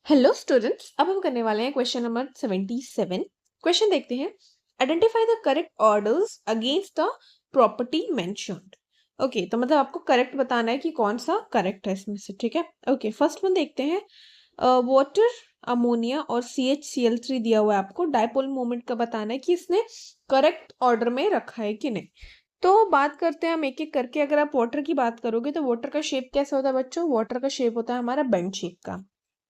Hello students, अब हम करने वाले हैं क्वेश्चन नंबर 77। क्वेश्चन देखते हैं। Identify the correct orders against the property mentioned. Okay, तो मतलब आपको करेक्ट बताना है कि कौन सा करेक्ट है इसमें से। ठीक है, ओके, फर्स्ट वन देखते हैं। वाटर, अमोनिया और CHCl3 दिया हुआ है आपको। डायपोल मोमेंट का बताना है कि इसने करेक्ट ऑर्डर में रखा है कि नहीं। तो बात करते हैं हम एक एक करके। अगर आप वाटर की बात करोगे तो वाटर का शेप कैसा होता है बच्चों? वाटर का शेप होता है हमारा बेंड शेप का,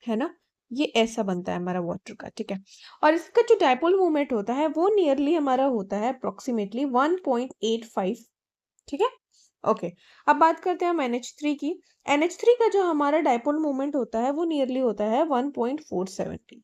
है ना। ये ऐसा बनता है हमारा वाटर का, ठीक है। और इसका जो डायपोल मोमेंट होता है वो नियरली हमारा होता है अप्रोक्सीमेटली 1.85। ठीक है, ओके। अब बात करते हैं हम NH3 की। NH3 का जो हमारा डायपोल मोमेंट होता है वो नियरली होता है 1.470।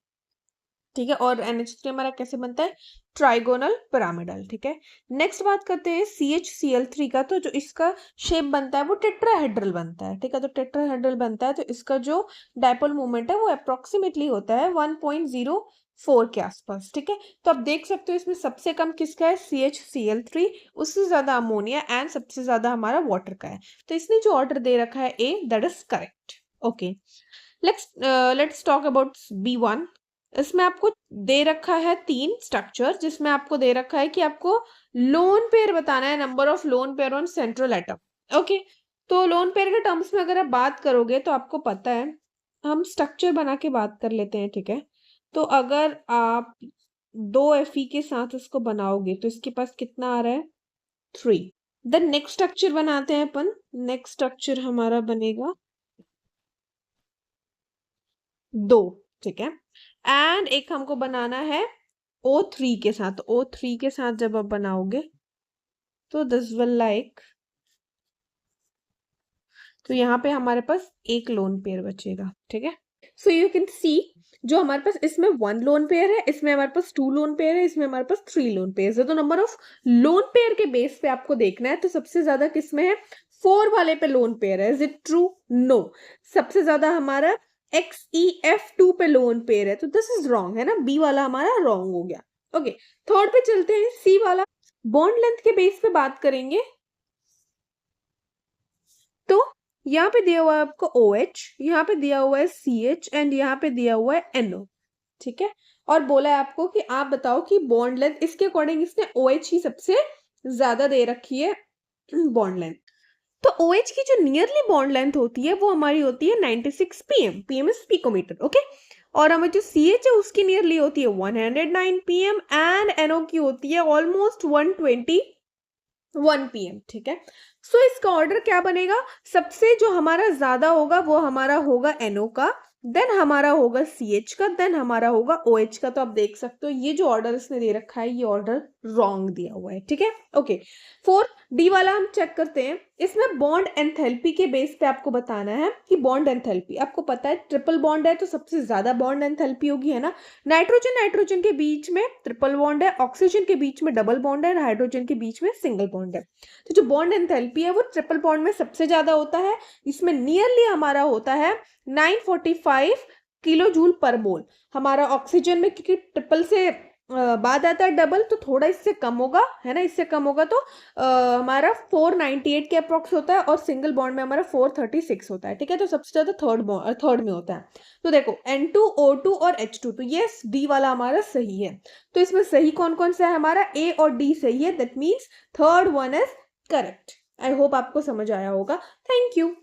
ठीक है, और NH3 हमारा कैसे बनता है? Trigonal pyramidal. ठीक है, नेक्स्ट बात करते हैं CHCl3 का। तो जो इसका शेप बनता है वो टेट्राहेड्रल बनता है। ठीक है, तो टेट्राहेड्रल बनता है तो इसका जो डायपोल मोमेंट है वो अप्रोक्सीमेटली होता है 1.04 के आसपास। ठीक है, तो आप देख सकते हो इसमें सबसे कम किसका है? CHCl3, उससे ज्यादा अमोनिया एंड सबसे ज्यादा हमारा वाटर का है। तो इसने जो ऑर्डर दे रखा है A, that is correct. Okay, let's talk about B1। इसमें आपको दे रखा है 3 स्ट्रक्चर, जिसमें आपको दे रखा है कि आपको लोन पेयर बताना है, number of lone pair on central atom. Okay, तो लोन पेयर के टर्म्स में अगर आप बात करोगे तो आपको पता है, हम स्ट्रक्चर बना के बात कर लेते हैं। ठीक है, तो अगर आप 2 Fe के साथ इसको बनाओगे तो इसके पास कितना आ रहा है? 3। देन नेक्स्ट स्ट्रक्चर बनाते हैं अपन। नेक्स्ट स्ट्रक्चर हमारा बनेगा 2। ठीक है, एंड एक हमको बनाना है O3 के साथ। O3 के साथ जब आप बनाओगे तो दिस विल लाइक, तो यहाँ पे हमारे पास एक लोन पेयर बचेगा। ठीक है, सो यू कैन सी, जो हमारे पास इसमें 1 लोन पेयर है, इसमें हमारे पास 2 लोन पेयर है, इसमें हमारे पास 3 लोन पेयर है। तो नंबर ऑफ लोन पेयर के बेस पे आपको देखना है, तो सबसे ज्यादा किसमें है? 4 वाले पे लोन पेयर है। Is it true? नो, सबसे ज्यादा हमारा XeF2 पे लोन पेयर है, तो दिस इज रॉन्ग, है ना। बी वाला हमारा रॉन्ग हो गया। ओके, थर्ड पे चलते हैं, सी वाला। बॉन्ड लेंथ के बेस पे बात करेंगे तो यहाँ पे दिया हुआ है आपको OH, यहाँ पे दिया हुआ है CH एंड यहाँ पे दिया हुआ है NO। ठीक है, और बोला है आपको कि आप बताओ कि बॉन्ड लेंथ, इसके अकॉर्डिंग इसने OH ही सबसे ज्यादा दे रखी है बॉन्ड लेंथ। तो OH की जो नियरली बॉन्ड लेंथ होती है वो हमारी होती है 96 pm। pm is picometre. Okay, और हमें जो CH है उसकी नियरली होती है 109 pm एंड NO की होती है ऑलमोस्ट 121 pm। ठीक है, सो इसका ऑर्डर क्या बनेगा? सबसे जो हमारा ज्यादा होगा वो हमारा होगा NO का, देन हमारा होगा CH का, देन हमारा होगा OH का। तो आप देख सकते हो ये जो ऑर्डर इसने दे रखा है ये ऑर्डर रॉन्ग दिया हुआ है। ठीक है, ओके। 4 डी वाला हम चेक करते हैं। इसमें बॉन्ड एंथैल्पी के बेस पे आपको बताना है कि बॉन्ड एंथैल्पी, आपको पता है ट्रिपल बॉन्ड है तो सबसे ज्यादा बॉन्ड एंथैल्पी होगी, है ना। नाइट्रोजन नाइट्रोजन के बीच में ट्रिपल बॉन्ड है, ऑक्सीजन के बीच में डबल बॉन्ड है, हाइड्रोजन के बीच में सिंगल बॉन्ड है। तो जो बॉन्ड एंथैल्पी है वो ट्रिपल बॉन्ड में सबसे ज्यादा होता है। इसमें नियरली हमारा होता है 945 किलो जूल पर मोल। हमारा ऑक्सीजन में, क्योंकि ट्रिपल से बाद आता है डबल, तो थोड़ा इससे कम होगा, है ना। इससे कम होगा तो हमारा 498 के अप्रोक्स होता है, और सिंगल बॉन्ड में हमारा 436 होता है। ठीक है, तो सबसे ज्यादा थर्ड में होता है। तो देखो N2 O2 और H2, तो ये डी वाला हमारा सही है। तो इसमें सही कौन कौन सा है? हमारा A और D सही है, that means third one is correct. I hope आपको समझ आया होगा। Thank you.